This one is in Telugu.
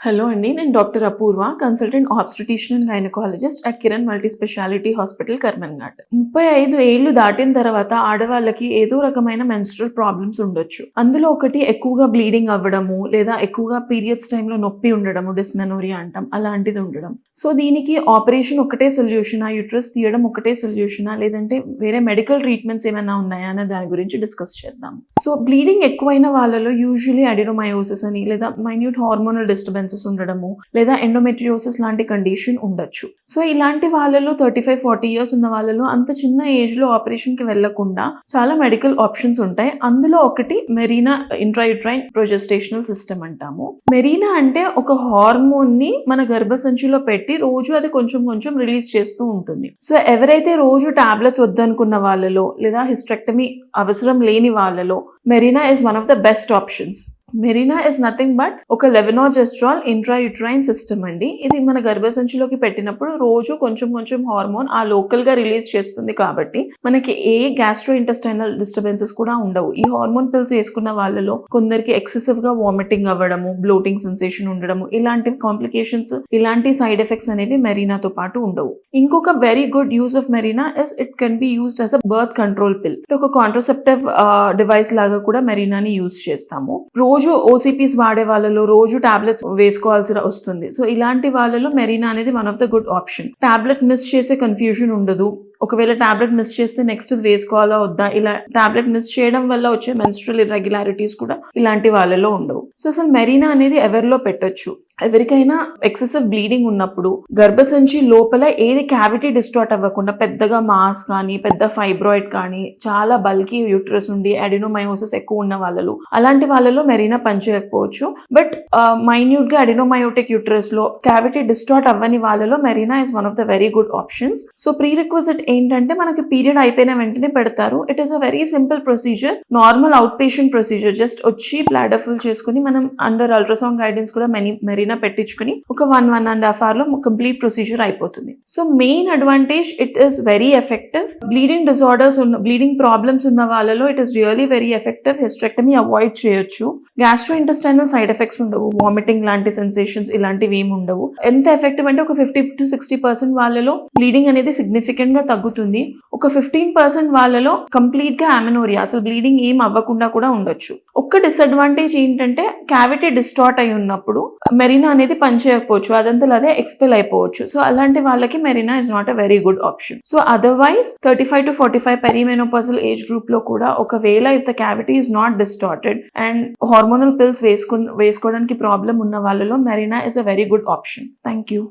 హలో అండి, నేను doctor Apoorva, consultant obstetrician and gynaecologist at Kiran multi speciality hospital, Karmanghat. 35 ఏళ్లు దాటిన తర్వాత ఆడవాళ్ళకి ఏదో రకమైన మెన్స్ట్రువల్ ప్రాబ్లమ్స్ ఉండొచ్చు. అందులో ఒకటి ఎక్కువగా బ్లీడింగ్ అవ్వడము, లేదా ఎక్కువగా పీరియడ్స్ టైంలో నొప్పి ఉండడము, డిస్మెనోరియా అంటాం, అలాంటిది ఉండడం. సో దీనికి ఆపరేషన్ ఒకటే సొల్యూషనా, యూట్రస్ తీయడం ఒకటే సొల్యూషనా, లేదంటే వేరే మెడికల్ ట్రీట్మెంట్స్ ఏమైనా ఉన్నాయా అనే దాని గురించి డిస్కస్ చేద్దాం. సో బ్లీడింగ్ ఎక్కువైన వాళ్ళలో యూజువలీ అడినోమయోసిస్ అని, లేదా మైన్యూట్ హార్మోనల్ డిస్టర్బెన్సెస్ ఉండడము, లేదా ఎండోమెట్రియోసిస్ లాంటి కండిషన్ ఉండొచ్చు. సో ఇలాంటి వాళ్ళలో 35-40 ఇయర్స్ ఉన్న వాళ్ళలో అంత చిన్న ఏజ్ లో ఆపరేషన్ కి వెళ్లకుండా చాలా మెడికల్ ఆప్షన్స్ ఉంటాయి. అందులో ఒకటి మెరీనా ఇంట్రాయూట్రైన్ ప్రొజెస్టేషనల్ సిస్టమ్ అంటాము. మెరీనా అంటే ఒక హార్మోన్ ని మన గర్భసంచిలో పెట్టి రోజు అది కొంచెం కొంచెం రిలీజ్ చేస్తూ ఉంటుంది. సో ఎవరైతే రోజు టాబ్లెట్స్ వద్దనుకున్న వాళ్ళలో, లేదా హిస్టెక్టమీ అవసరం లేని వాళ్ళలో Marina is one of the best options. Marina is nothing but ఒక లెవెనోజెస్ట్రాల్ ఇంట్రాయూట్రైన్ సిస్టమ్ అండి. ఇది మన గర్భసంచిలోకి పెట్టినప్పుడు రోజు కొంచెం కొంచెం హార్మోన్ ఆ లోకల్ గా రిలీజ్ చేస్తుంది కాబట్టి మనకి ఏ గ్యాస్ట్రో ఇంటెస్టైనల్ డిస్టర్బెన్సెస్ కూడా ఉండవు. ఈ హార్మోన్ పిల్స్ వేసుకున్న వాళ్ళలో కొందరికి ఎక్సెసివ్ గా వామిటింగ్ అవ్వడము, బ్లోటింగ్ సెన్సేషన్ ఉండడము, ఇలాంటి కాంప్లికేషన్స్, ఇలాంటి సైడ్ ఎఫెక్ట్స్ అనేవి మెరీనాతో పాటు ఉండవు. ఇంకొక very good use of Marina is it can be used as a birth control పిల్. ఒక కాంట్రసెప్టివ్ డివైస్ లాగా కూడా మెరీనాని యూజ్ చేస్తాము. రోజు ఓసీపీస్ వాడే వాళ్ళలో రోజు టాబ్లెట్స్ వేసుకోవాల్సి వస్తుంది. సో ఇలాంటి వాళ్ళలో మెరీనా అనేది one of the good option. Tablet miss చేసే కన్ఫ్యూజన్ ఉండదు. ఒకవేళ టాబ్లెట్ మిస్ చేస్తే నెక్స్ట్ వేసుకోవాలా వద్దా, ఇలా టాబ్లెట్ మిస్ చేయడం వల్ల వచ్చే మెన్స్ట్రువల్ ఇర్రెగ్యులారిటీస్ కూడా ఇలాంటి వాళ్ళలో ఉండవు. సో అసలు మెరీనా అనేది ఎవరిలో పెట్టొచ్చు? ఎవరికైనా ఎక్సెసివ్ బ్లీడింగ్ ఉన్నప్పుడు గర్భసంచి లోపల ఏది క్యావిటీ డిస్టార్ట్ అవ్వకుండా, పెద్దగా మాస్ కానీ, పెద్ద ఫైబ్రాయిడ్ కానీ, చాలా బల్కీ యూట్రస్ ఉండి అడినోమయోసిస్ ఎక్కువ ఉన్న వాళ్ళలో, అలాంటి వాళ్ళలో మెరీనా పనిచేయకపోవచ్చు. బట్ మైన్యూట్ గా అడినోమయోటిక్ యూట్రస్ లో క్యావిటీ డిస్టార్ట్ అవ్వని వాళ్ళలో Marina is one of the very good options. So pre requisite ఏంటంటే మనకి పీరియడ్ అయిపోయిన వెంటనే పెడతారు. It is a very simple procedure, normal out patient procedure. Just వచ్చి బ్లాడర్ ఫుల్ చేసుకుని మనం అండర్ అల్ట్రాసౌండ్ గైడెన్స్ కూడా మెరీనా పెట్టించుకుని ఒక 1.5 hour లో కంప్లీట్ ప్రొసీజర్ అయిపోతుంది. So main advantage, it is very effective. Bleeding disorders ఉన్న, బ్లీడింగ్ ప్రాబ్లమ్స్ ఉన్న వాళ్ళలో it is really very effective. Hysterectomy avoid చేయొచ్చు. గ్యాస్ట్రో ఇంటెస్టైనల్ సైడ్ ఎఫెక్ట్స్ ఉండవు, వామిటింగ్ లాంటి సెన్సేషన్స్ ఇలాంటివి ఏమి ఉండవు. ఎంత ఎఫెక్టివ్ అంటే ఒక 50-60% వాళ్ళలో బ్లీడింగ్ అనేది సిగ్నిఫికెంట్ గా తగ్గుతుంది. ఒక 15% వాళ్ళలో కంప్లీట్ గా అమెనోరియా, అసలు బ్లీడింగ్ ఏం అవ్వకుండా కూడా ఉండొచ్చు. ఒక్క డిసడ్వాంటేజ్ ఏంటంటే క్యావిటీ డిస్టార్ట్ అయి ఉన్నప్పుడు మెరీనా అనేది పనిచేయకపోవచ్చు, అదంతా అదే ఎక్స్పెల్ అయిపోవచ్చు. సో అలాంటి వాళ్ళకి Marina is not a very good option. So otherwise 35-45 perimenopausal age group లో కూడా ఒకవేళ if the cavity is not distorted and hormonal pills వేసుకోవడానికి ప్రాబ్లం ఉన్న వాళ్ళలో Marina is a very good option. Thank you.